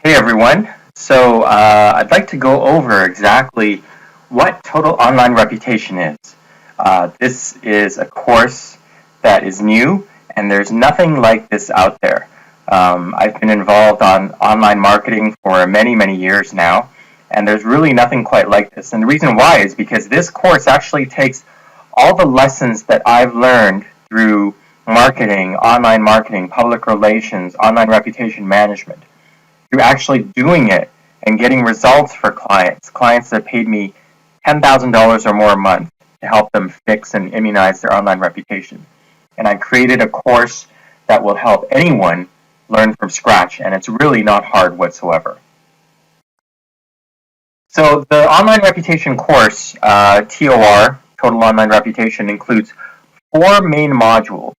Hey everyone. I'd like to go over exactly what total online reputation is. This is a course that is new and there's nothing like this out there. I've been involved on online marketing for many, many years now, and there's really nothing quite like this. And the reason why is because this course actually takes all the lessons that I've learned through marketing, public relations, online reputation management, through actually doing it and getting results for clients that paid me $10,000 or more a month to help them fix and immunize their online reputation. And I created a course that will help anyone learn from scratch, and it's really not hard whatsoever. So the online reputation course, TOR, Total Online Reputation, includes 4 main modules.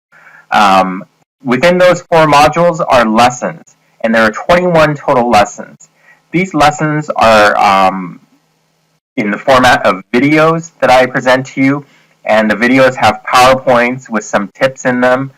Within those 4 modules are lessons, and there are 21 total lessons. These lessons are in the format of videos that I present to you, and the videos have PowerPoints with some tips in them.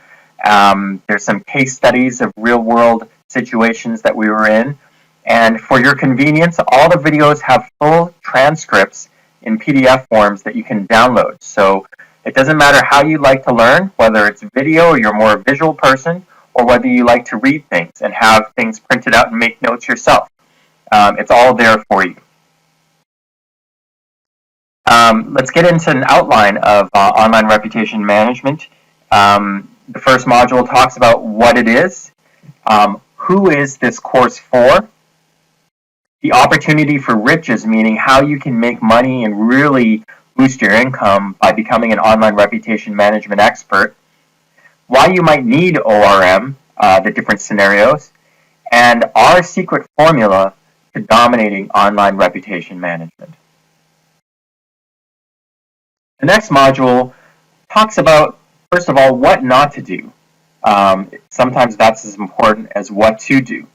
There's some case studies of real-world situations that we were in. And for your convenience, all the videos have full transcripts in PDF forms that you can download. So it doesn't matter how you like to learn, whether it's video or you're more a visual person, or whether you like to read things and have things printed out and make notes yourself. It's all there for you. Let's get into an outline of online reputation management. The first module talks about what it is, who is this course for, the opportunity for riches, meaning how you can make money and really boost your income by becoming an online reputation management expert, why you might need ORM, the different scenarios, and our secret formula to dominating online reputation management. The next module talks about, first of all, what not to do. Sometimes that's as important as what to do.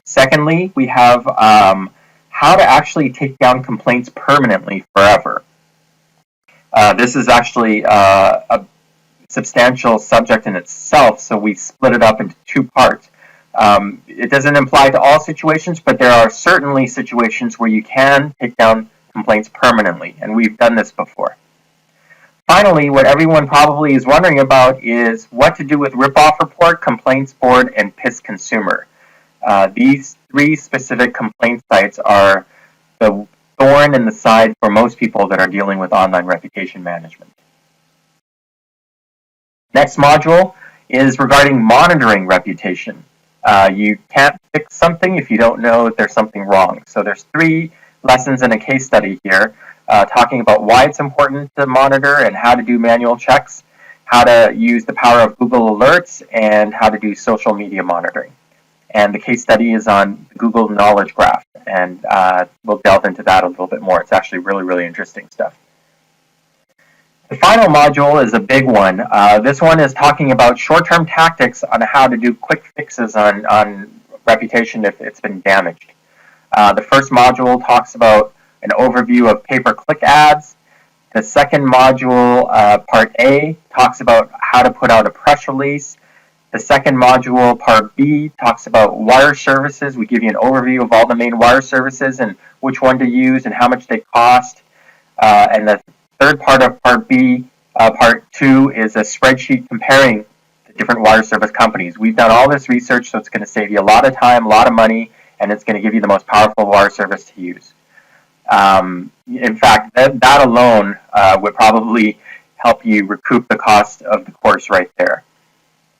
Secondly, we have how to actually take down complaints permanently forever. This is actually a substantial subject in itself, so we split it up into 2 parts. It doesn't apply to all situations, but there are certainly situations where you can take down complaints permanently, and we've done this before. Finally, what everyone probably is wondering about is what to do with rip-off report, complaints board, and piss consumer. These 3 specific complaint sites are the thorn in the side for most people that are dealing with online reputation management. Next module is regarding monitoring reputation. You can't fix something if you don't know that there's something wrong. So there's 3 lessons and a case study here talking about why it's important to monitor and how to do manual checks, how to use the power of Google Alerts, and how to do social media monitoring. And the case study is on Google Knowledge Graph, and we'll delve into that a little bit more. It's actually really, really interesting stuff. The final module is a big one. This one is talking about short-term tactics on how to do quick fixes on reputation if it's been damaged. The first module talks about an overview of pay-per-click ads. The second module, part A, talks about how to put out a press release. The second module, part B, talks about wire services. We give you an overview of all the main wire services and which one to use and how much they cost. And the third part of part B, part 2, is a spreadsheet comparing the different wire service companies. We've done all this research, so it's going to save you a lot of time, a lot of money, and it's going to give you the most powerful wire service to use. In fact, that alone would probably help you recoup the cost of the course right there.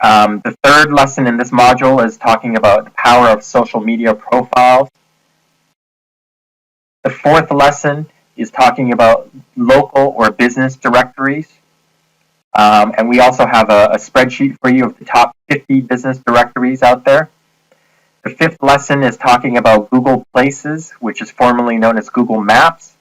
The third lesson in this module is talking about the power of social media profiles. The fourth lesson is talking about local or business directories. And we also have a spreadsheet for you of the top 50 business directories out there. The fifth lesson is talking about Google Places, which is formerly known as Google Maps.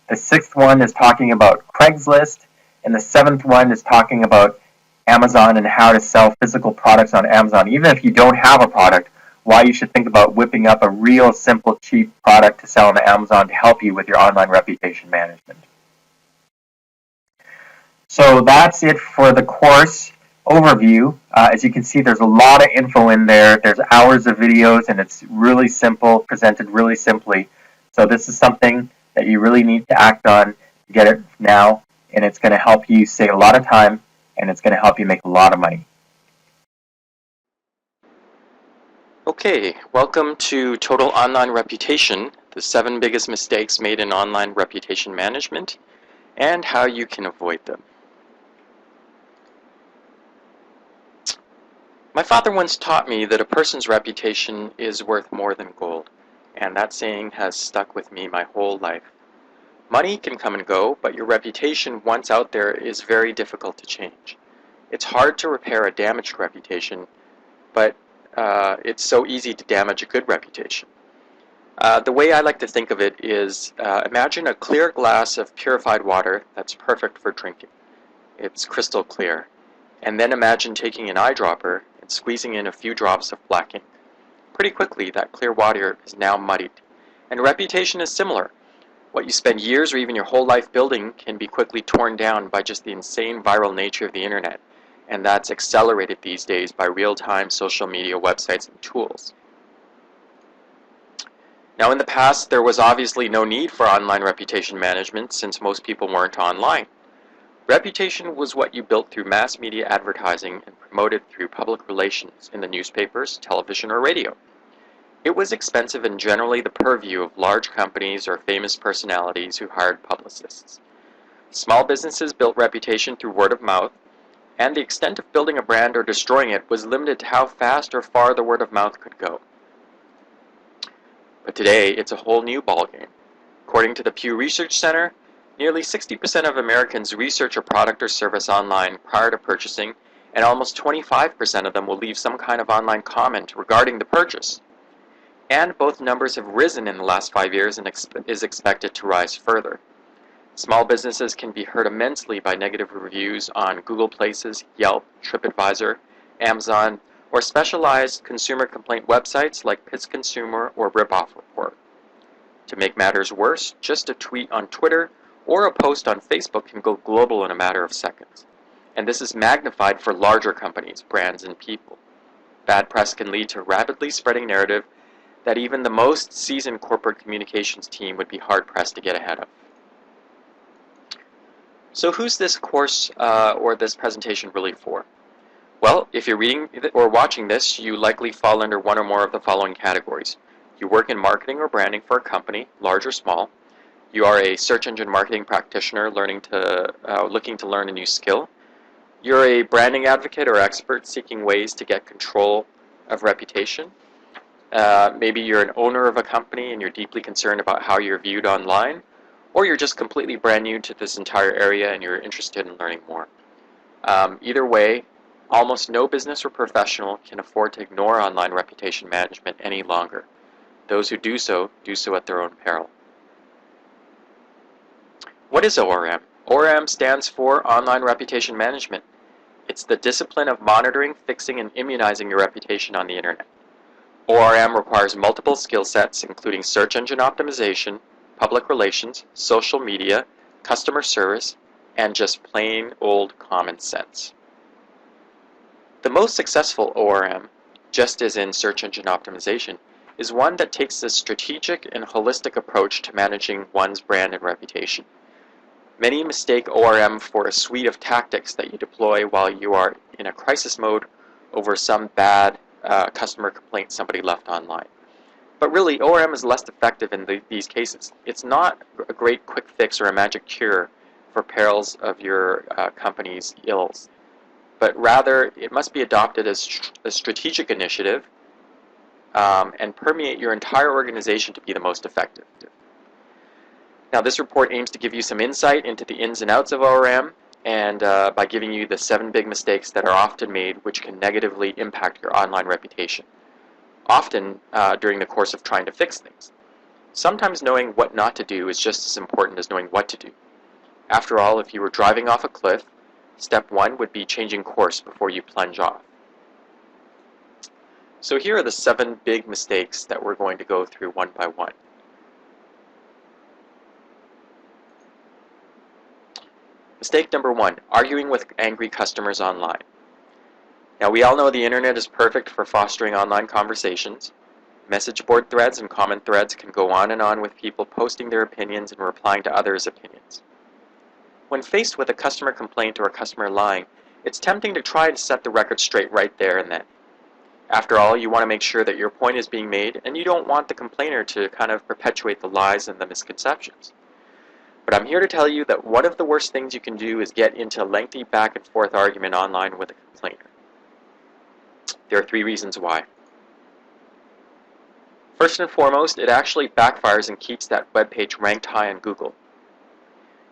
The sixth one is talking about Craigslist. And the seventh one is talking about Amazon and how to sell physical products on Amazon. Even if you don't have a product, why you should think about whipping up a real simple, cheap product to sell on Amazon to help you with your online reputation management. So that's it for the course. overview. As you can see, there's a lot of info in there. There's hours of videos, and it's really simple, presented really simply. So this is something that you really need to act on. Get it now, and it's going to help you save a lot of time, and it's going to help you make a lot of money. Okay, welcome to Total Online Reputation, the 7 biggest mistakes made in online reputation management, and how you can avoid them. My father once taught me that a person's reputation is worth more than gold, and that saying has stuck with me my whole life. Money can come and go, but your reputation once out there is very difficult to change. It's hard to repair a damaged reputation, but it's so easy to damage a good reputation. The way I like to think of it is imagine a clear glass of purified water that's perfect for drinking. It's crystal clear. And then imagine taking an eyedropper and squeezing in a few drops of black ink. Pretty quickly, that clear water is now muddied. And reputation is similar. What you spend years or even your whole life building can be quickly torn down by just the insane viral nature of the internet. And that's accelerated these days by real-time social media websites and tools. Now, in the past, there was obviously no need for online reputation management since most people weren't online. Reputation was what you built through mass media advertising and promoted through public relations in the newspapers, television, or radio. It was expensive and generally the purview of large companies or famous personalities who hired publicists. Small businesses built reputation through word of mouth, and the extent of building a brand or destroying it was limited to how fast or far the word of mouth could go. But today, it's a whole new ballgame. According to the Pew Research Center, nearly 60% of Americans research a product or service online prior to purchasing, and almost 25% of them will leave some kind of online comment regarding the purchase. And both numbers have risen in the last 5 years and is expected to rise further. Small businesses can be hurt immensely by negative reviews on Google Places, Yelp, TripAdvisor, Amazon, or specialized consumer complaint websites like Pitts Consumer or Ripoff Report. To make matters worse, just a tweet on Twitter or a post on Facebook can go global in a matter of seconds. And this is magnified for larger companies, brands, and people. Bad press can lead to a rapidly spreading narrative that even the most seasoned corporate communications team would be hard-pressed to get ahead of. So who's this course or this presentation really for? Well, if you're reading or watching this, you likely fall under one or more of the following categories. You work in marketing or branding for a company, large or small. You are a search engine marketing practitioner looking to learn a new skill. You're a branding advocate or expert seeking ways to get control of reputation. Maybe you're an owner of a company and you're deeply concerned about how you're viewed online. Or you're just completely brand new to this entire area and you're interested in learning more. Either way, almost no business or professional can afford to ignore online reputation management any longer. Those who do so at their own peril. What is ORM? ORM stands for Online Reputation Management. It's the discipline of monitoring, fixing, and immunizing your reputation on the internet. ORM requires multiple skill sets, including search engine optimization, public relations, social media, customer service, and just plain old common sense. The most successful ORM, just as in search engine optimization, is one that takes a strategic and holistic approach to managing one's brand and reputation. Many mistake ORM for a suite of tactics that you deploy while you are in a crisis mode over some bad customer complaint somebody left online. But really, ORM is less effective in these cases. It's not a great quick fix or a magic cure for perils of your company's ills, but rather it must be adopted as a strategic initiative and permeate your entire organization to be the most effective. Now, this report aims to give you some insight into the ins and outs of ORM, and by giving you the 7 big mistakes that are often made which can negatively impact your online reputation. Often during the course of trying to fix things. Sometimes knowing what not to do is just as important as knowing what to do. After all, if you were driving off a cliff, step 1 would be changing course before you plunge off. So here are the 7 big mistakes that we're going to go through one by one. Mistake number 1, arguing with angry customers online. Now, we all know the internet is perfect for fostering online conversations. Message board threads and comment threads can go on and on with people posting their opinions and replying to others' opinions. When faced with a customer complaint or a customer lying, it's tempting to try to set the record straight right there and then. After all, you want to make sure that your point is being made, and you don't want the complainer to kind of perpetuate the lies and the misconceptions. But I'm here to tell you that one of the worst things you can do is get into a lengthy back and forth argument online with a complainer. There are 3 reasons why. First and foremost, it actually backfires and keeps that web page ranked high on Google.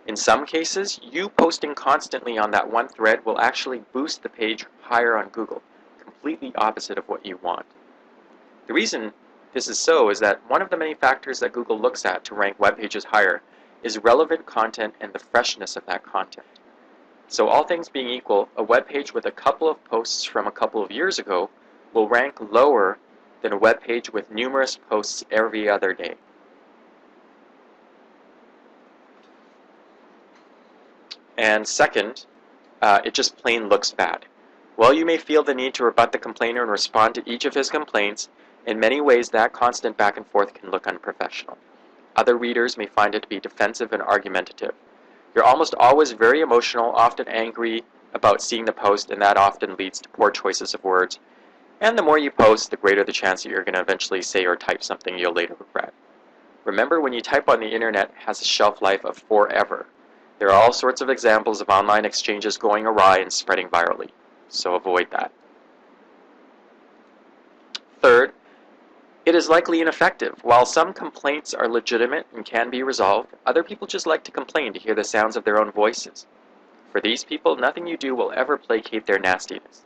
In some cases, you posting constantly on that one thread will actually boost the page higher on Google, completely opposite of what you want. The reason this is so is that one of the many factors that Google looks at to rank web pages higher is relevant content and the freshness of that content. So all things being equal, a web page with a couple of posts from a couple of years ago will rank lower than a web page with numerous posts every other day. And second, it just plain looks bad. While you may feel the need to rebut the complainer and respond to each of his complaints, in many ways that constant back and forth can look unprofessional. Other readers may find it to be defensive and argumentative. You're almost always very emotional, often angry about seeing the post, and that often leads to poor choices of words. And the more you post, the greater the chance that you're going to eventually say or type something you'll later regret. Remember, when you type on the internet, it has a shelf life of forever. There are all sorts of examples of online exchanges going awry and spreading virally, so avoid that. Third, it is likely ineffective. While some complaints are legitimate and can be resolved, other people just like to complain to hear the sounds of their own voices. For these people, nothing you do will ever placate their nastiness.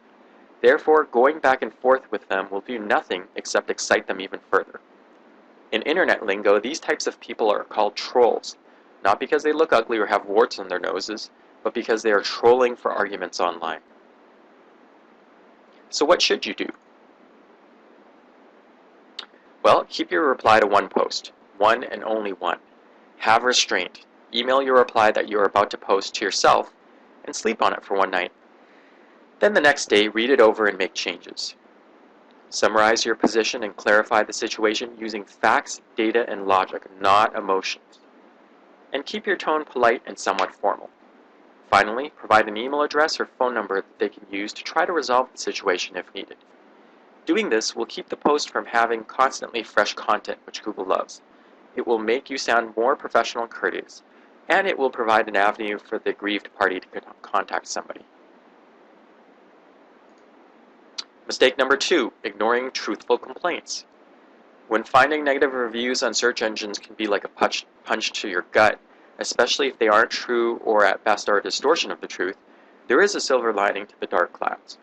Therefore, going back and forth with them will do nothing except excite them even further. In internet lingo, these types of people are called trolls, not because they look ugly or have warts on their noses, but because they are trolling for arguments online. So what should you do? Well, keep your reply to one post, one and only one. Have restraint. Email your reply that you are about to post to yourself and sleep on it for one night. Then the next day, read it over and make changes. Summarize your position and clarify the situation using facts, data, and logic, not emotions. And keep your tone polite and somewhat formal. Finally, provide an email address or phone number that they can use to try to resolve the situation if needed. Doing this will keep the post from having constantly fresh content, which Google loves. It will make you sound more professional and courteous, and it will provide an avenue for the aggrieved party to contact somebody. Mistake number 2, ignoring truthful complaints. When finding negative reviews on search engines can be like a punch to your gut, especially if they aren't true or at best are a distortion of the truth, there is a silver lining to the dark clouds.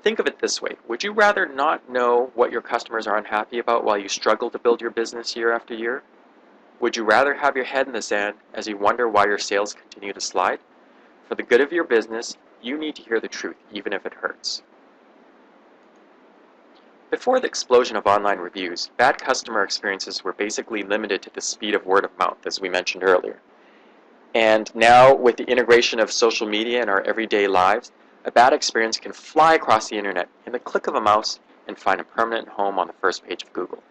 Think of it this way. Would you rather not know what your customers are unhappy about while you struggle to build your business year after year? Would you rather have your head in the sand as you wonder why your sales continue to slide? For the good of your business, you need to hear the truth, even if it hurts. Before the explosion of online reviews, bad customer experiences were basically limited to the speed of word of mouth, as we mentioned earlier. And now, with the integration of social media in our everyday lives, a bad experience can fly across the internet in the click of a mouse and find a permanent home on the first page of Google.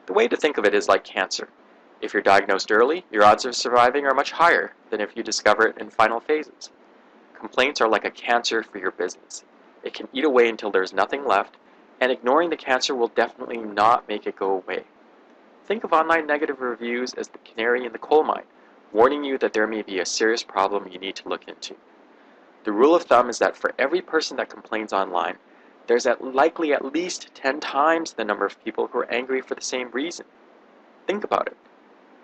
The way to think of it is like cancer. If you're diagnosed early, your odds of surviving are much higher than if you discover it in final phases. Complaints are like a cancer for your business. It can eat away until there's nothing left, and ignoring the cancer will definitely not make it go away. Think of online negative reviews as the canary in the coal mine, warning you that there may be a serious problem you need to look into. The rule of thumb is that for every person that complains online, there's likely at least 10 times the number of people who are angry for the same reason. Think about it.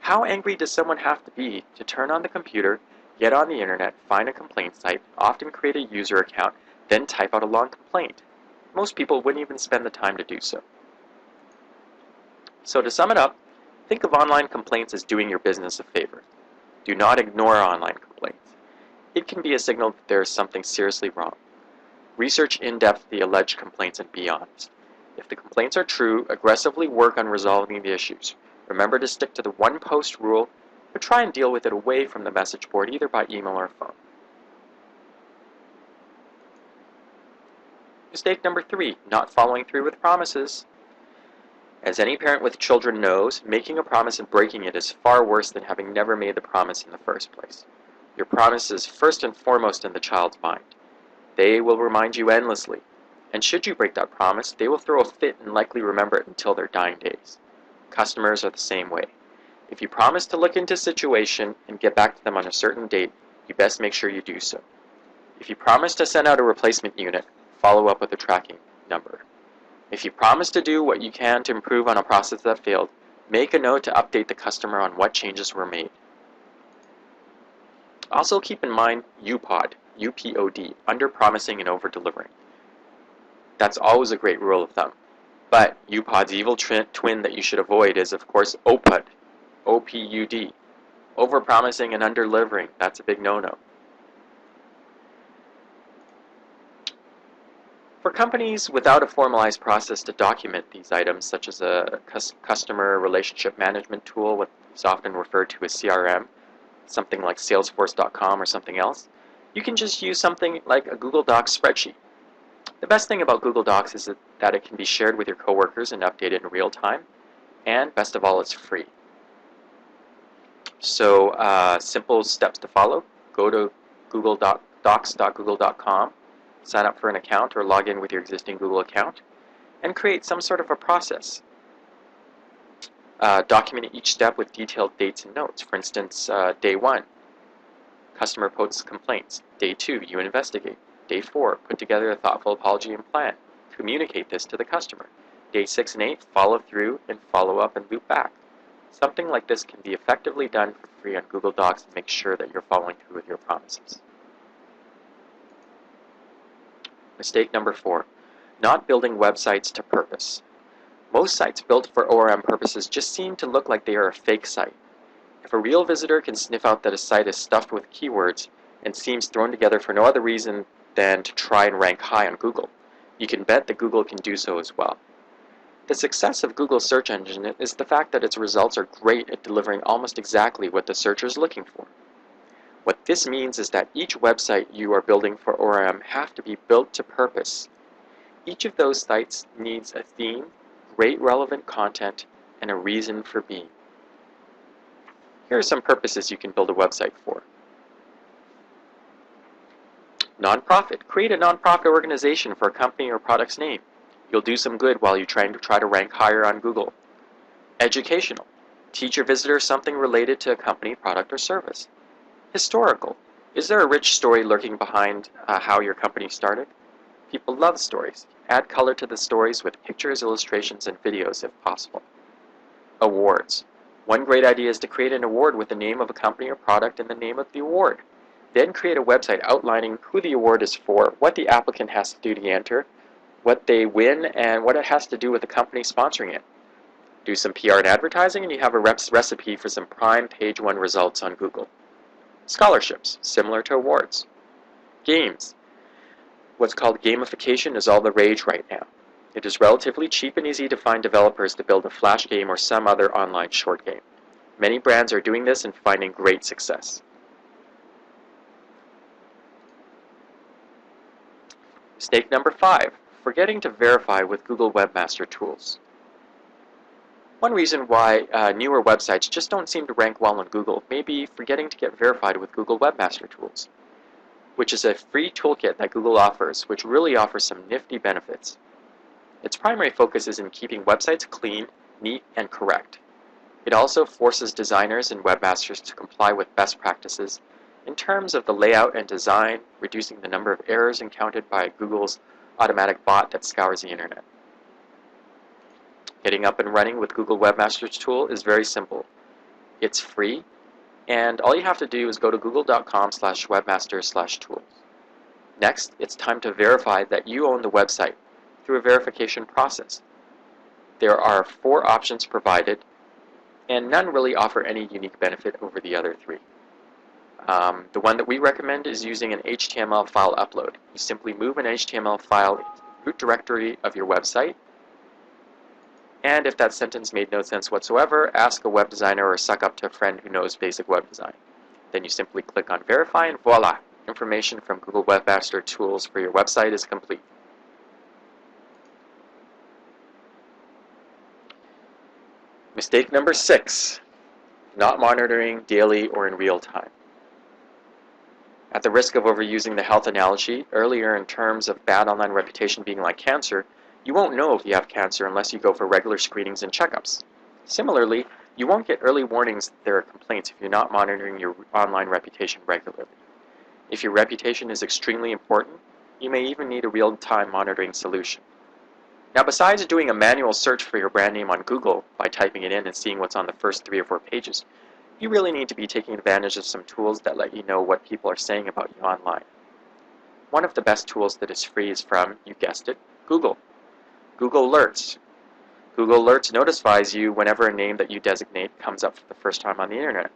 How angry does someone have to be to turn on the computer, get on the internet, find a complaint site, often create a user account, then type out a long complaint? Most people wouldn't even spend the time to do so. So to sum it up, think of online complaints as doing your business a favor. Do not ignore online complaints. It can be a signal that there is something seriously wrong. Research in depth the alleged complaints and be honest. If the complaints are true, aggressively work on resolving the issues. Remember to stick to the one post rule, but try and deal with it away from the message board either by email or phone. Mistake number 3, not following through with promises. As any parent with children knows, making a promise and breaking it is far worse than having never made the promise in the first place. Your promise is first and foremost in the child's mind. They will remind you endlessly, and should you break that promise, they will throw a fit and likely remember it until their dying days. Customers are the same way. If you promise to look into a situation and get back to them on a certain date, you best make sure you do so. If you promise to send out a replacement unit, follow up with a tracking number. If you promise to do what you can to improve on a process that failed, make a note to update the customer on what changes were made. Also keep in mind UPOD, UPOD, under-promising and over-delivering. That's always a great rule of thumb. But UPOD's evil twin that you should avoid is, of course, OPUD, OPUD, over-promising and under-delivering. That's a big no-no. For companies without a formalized process to document these items, such as a customer relationship management tool, what is often referred to as CRM, something like Salesforce.com or something else, you can just use something like a Google Docs spreadsheet. The best thing about Google Docs is that it can be shared with your coworkers and updated in real time, and best of all, it's free. So, simple steps to follow. Go to docs.google.com, sign up for an account or log in with your existing Google account, and create some sort of a process. Document each step with detailed dates and notes. For instance, day 1, customer posts complaints. Day 2, you investigate. Day 4, put together a thoughtful apology and plan. Communicate this to the customer. Day 6 and 8, follow through and follow up and loop back. Something like this can be effectively done for free on Google Docs to make sure that you're following through with your promises. Mistake number 4, not building websites to purpose. Most sites built for ORM purposes just seem to look like they are a fake site. If a real visitor can sniff out that a site is stuffed with keywords and seems thrown together for no other reason than to try and rank high on Google, you can bet that Google can do so as well. The success of Google's search engine is the fact that its results are great at delivering almost exactly what the searcher is looking for. What this means is that each website you are building for ORM have to be built to purpose. Each of those sites needs a theme, great relevant content, and a reason for being. Here are some purposes you can build a website for. Nonprofit. Create a nonprofit organization for a company or product's name. You'll do some good while you try to rank higher on Google. Educational. Teach your visitors something related to a company, product, or service. Historical. Is there a rich story lurking behind how your company started? People love stories. Add color to the stories with pictures, illustrations, and videos if possible. Awards. One great idea is to create an award with the name of a company or product and the name of the award. Then create a website outlining who the award is for, what the applicant has to do to enter, what they win, and what it has to do with the company sponsoring it. Do some PR and advertising and you have a recipe for some prime page 1 results on Google. Scholarships, similar to awards. Games. What's called gamification is all the rage right now. It is relatively cheap and easy to find developers to build a flash game or some other online short game. Many brands are doing this and finding great success. Mistake number 5, forgetting to verify with Google Webmaster Tools. One reason why newer websites just don't seem to rank well on Google may be forgetting to get verified with Google Webmaster Tools, which is a free toolkit that Google offers, which really offers some nifty benefits. Its primary focus is in keeping websites clean, neat, and correct. It also forces designers and webmasters to comply with best practices in terms of the layout and design, reducing the number of errors encountered by Google's automatic bot that scours the internet. Getting up and running with Google Webmaster's Tool is very simple. It's free, and all you have to do is go to google.com/webmaster/tools. Next, it's time to verify that you own the website through a verification process. There are 4 options provided, and none really offer any unique benefit over the other 3. The one that we recommend is using an HTML file upload. You simply move an HTML file into the root directory of your website, and if that sentence made no sense whatsoever, ask a web designer or suck up to a friend who knows basic web design. Then you simply click on Verify and voila! Information from Google Webmaster Tools for your website is complete. Mistake number 6, not monitoring daily or in real time. At the risk of overusing the health analogy, earlier in terms of bad online reputation being like cancer, you won't know if you have cancer unless you go for regular screenings and checkups. Similarly, you won't get early warnings that there are complaints if you're not monitoring your online reputation regularly. If your reputation is extremely important, you may even need a real-time monitoring solution. Now, besides doing a manual search for your brand name on Google by typing it in and seeing what's on the first 3 or 4 pages, you really need to be taking advantage of some tools that let you know what people are saying about you online. One of the best tools that is free is from, you guessed it, Google. Google Alerts. Google Alerts notifies you whenever a name that you designate comes up for the first time on the internet.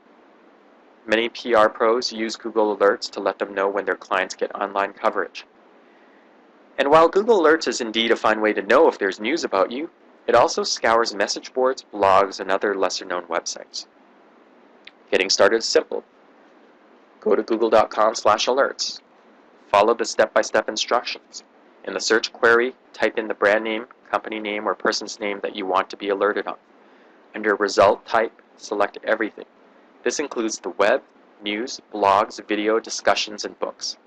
Many PR pros use Google Alerts to let them know when their clients get online coverage. And while Google Alerts is indeed a fine way to know if there's news about you, it also scours message boards, blogs, and other lesser-known websites. Getting started is simple. Go to google.com/alerts. Follow the step-by-step instructions. In the search query, type in the brand name, company name, or person's name that you want to be alerted on. Under result type, select everything. This includes the web, news, blogs, video, discussions, and books.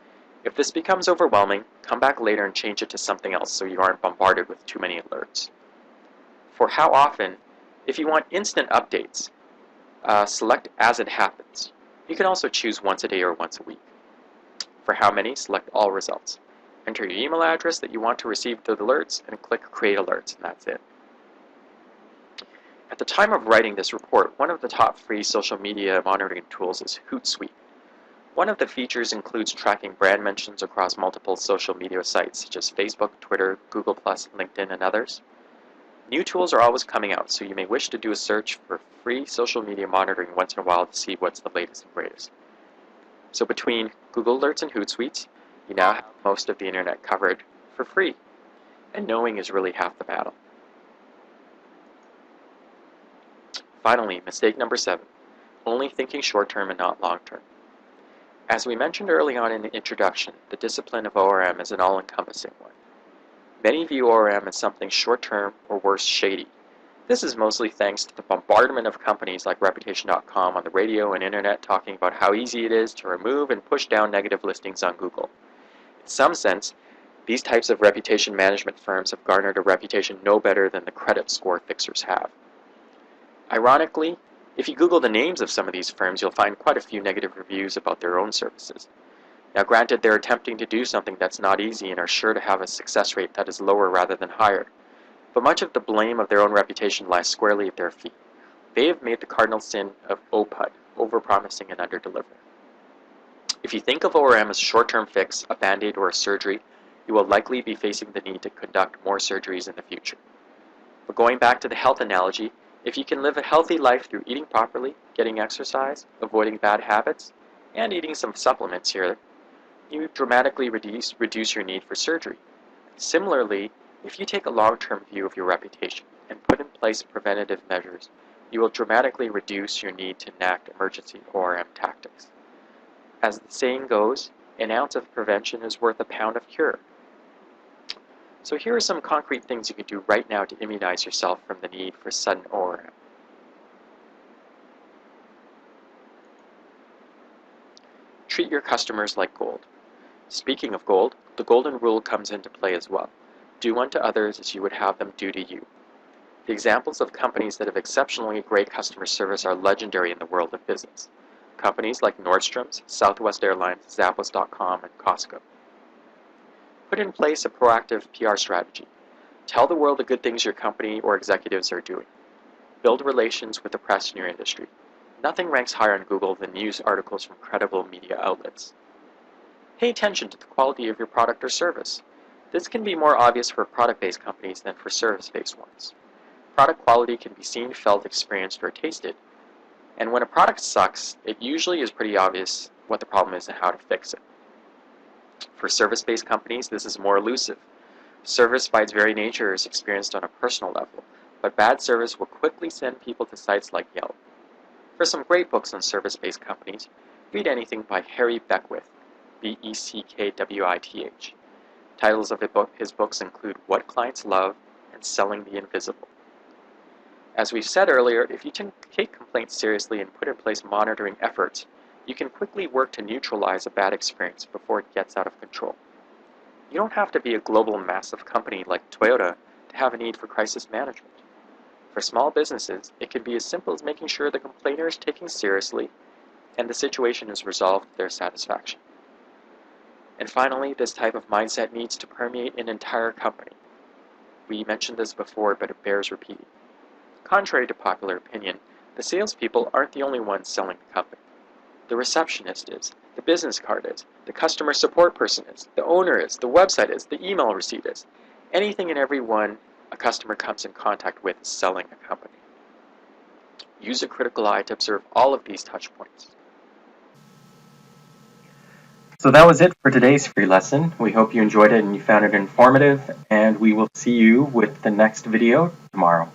If this becomes overwhelming, come back later and change it to something else so you aren't bombarded with too many alerts. For how often, if you want instant updates, select as it happens. You can also choose once a day or once a week. For how many, select all results. Enter your email address that you want to receive the alerts and click Create Alerts, and that's it. At the time of writing this report, one of the top free social media monitoring tools is Hootsuite. One of the features includes tracking brand mentions across multiple social media sites such as Facebook, Twitter, Google+, LinkedIn, and others. New tools are always coming out, so you may wish to do a search for free social media monitoring once in a while to see what's the latest and greatest. So between Google Alerts and Hootsuite, you now have most of the internet covered for free, and knowing is really half the battle. Finally, mistake number 7, only thinking short-term and not long-term. As we mentioned early on in the introduction, the discipline of ORM is an all-encompassing one. Many view ORM as something short-term or worse, shady. This is mostly thanks to the bombardment of companies like Reputation.com on the radio and internet talking about how easy it is to remove and push down negative listings on Google. In some sense, these types of reputation management firms have garnered a reputation no better than the credit score fixers have. Ironically, if you Google the names of some of these firms, you'll find quite a few negative reviews about their own services. Now granted, they're attempting to do something that's not easy and are sure to have a success rate that is lower rather than higher. But much of the blame of their own reputation lies squarely at their feet. They have made the cardinal sin of OPUD, overpromising and underdelivering. If you think of ORM as a short-term fix, a band-aid, or a surgery, you will likely be facing the need to conduct more surgeries in the future. But going back to the health analogy, if you can live a healthy life through eating properly, getting exercise, avoiding bad habits, and eating some supplements here, you dramatically reduce your need for surgery. Similarly, if you take a long-term view of your reputation and put in place preventative measures, you will dramatically reduce your need to enact emergency ORM tactics. As the saying goes, an ounce of prevention is worth a pound of cure. So here are some concrete things you can do right now to immunize yourself from the need for sudden ORM. Treat your customers like gold. Speaking of gold, the golden rule comes into play as well. Do unto others as you would have them do to you. The examples of companies that have exceptionally great customer service are legendary in the world of business. Companies like Nordstrom's, Southwest Airlines, Zappos.com, and Costco. Put in place a proactive PR strategy. Tell the world the good things your company or executives are doing. Build relations with the press in your industry. Nothing ranks higher on Google than news articles from credible media outlets. Pay attention to the quality of your product or service. This can be more obvious for product-based companies than for service-based ones. Product quality can be seen, felt, experienced, or tasted. And when a product sucks, it usually is pretty obvious what the problem is and how to fix it. For service-based companies, this is more elusive. Service by its very nature is experienced on a personal level, but bad service will quickly send people to sites like Yelp. For some great books on service-based companies, read anything by Harry Beckwith, Beckwith. Titles of his books include What Clients Love and Selling the Invisible. As we said earlier, if you take complaints seriously and put in place monitoring efforts, you can quickly work to neutralize a bad experience before it gets out of control. You don't have to be a global massive company like Toyota to have a need for crisis management. For small businesses, it can be as simple as making sure the complainer is taken seriously and the situation is resolved to their satisfaction. And finally, this type of mindset needs to permeate an entire company. We mentioned this before, but it bears repeating. Contrary to popular opinion, the salespeople aren't the only ones selling the company. The receptionist is, the business card is, the customer support person is, the owner is, the website is, the email receipt is. Anything and everyone a customer comes in contact with is selling a company. Use a critical eye to observe all of these touch points. So that was it for today's free lesson. We hope you enjoyed it and you found it informative, and we will see you with the next video tomorrow.